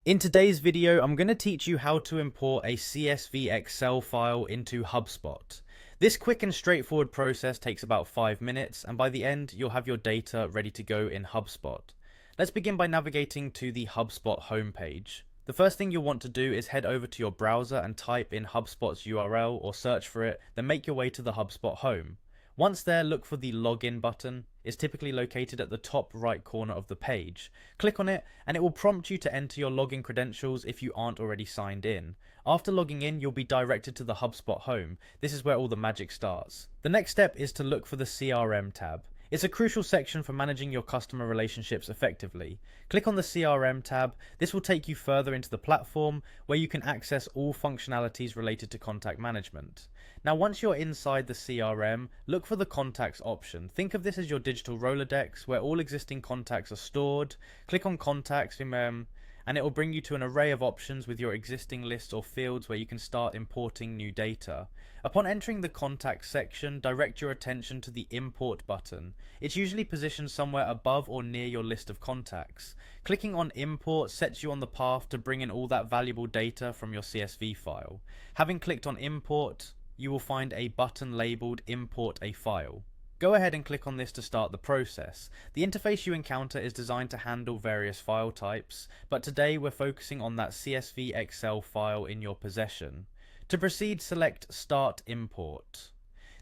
In today's video, I'm going to teach you how to import a CSV Excel file into Hubspot. This quick and straightforward process takes about 5 minutes, and by the end, you'll have your data ready to go in Hubspot. Let's begin by navigating to the Hubspot homepage. The first thing you'll want to do is head over to your browser and type in Hubspot's URL or search for it, then make your way to the Hubspot home. Once there, look for the login button. It's typically located at the top right corner of the page. Click on it and it will prompt you to enter your login credentials if you aren't already signed in. After logging in, you'll be directed to the Hubspot home. This is where all the magic starts. The next step is to look for the CRM tab. It's a crucial section for managing your customer relationships effectively. Click on the CRM tab. This will take you further into the platform where you can access all functionalities related to contact management. Now, once you're inside the CRM, look for the contacts option. Think of this as your digital Rolodex where all existing contacts are stored. Click on contacts and it will bring you to an array of options with your existing lists or fields where you can start importing new data. Upon entering the contacts section, direct your attention to the import button. It's usually positioned somewhere above or near your list of contacts. Clicking on import sets you on the path to bring in all that valuable data from your CSV file. Having clicked on import, you will find a button labeled import a file. Go ahead and click on this to start the process. The interface you encounter is designed to handle various file types, but today we're focusing on that CSV Excel file in your possession. To proceed, select Start Import.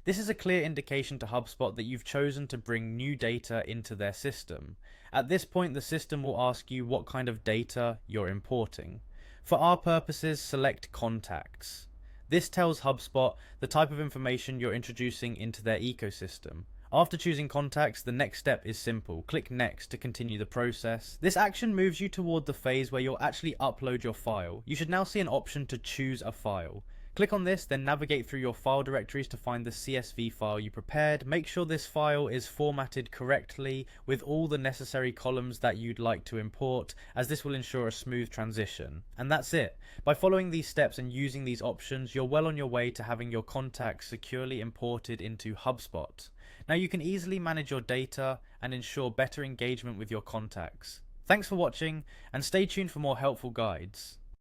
This is a clear indication to HubSpot that you've chosen to bring new data into their system. At this point, the system will ask you what kind of data you're importing. For our purposes, select Contacts. This tells HubSpot the type of information you're introducing into their ecosystem. After choosing contacts, the next step is simple. Click Next to continue the process. This action moves you toward the phase where you'll actually upload your file. You should now see an option to choose a file. Click on this, then navigate through your file directories to find the CSV file you prepared. Make sure this file is formatted correctly with all the necessary columns that you'd like to import, as this will ensure a smooth transition. And that's it. By following these steps and using these options, you're well on your way to having your contacts securely imported into HubSpot. Now you can easily manage your data and ensure better engagement with your contacts. Thanks for watching, and stay tuned for more helpful guides.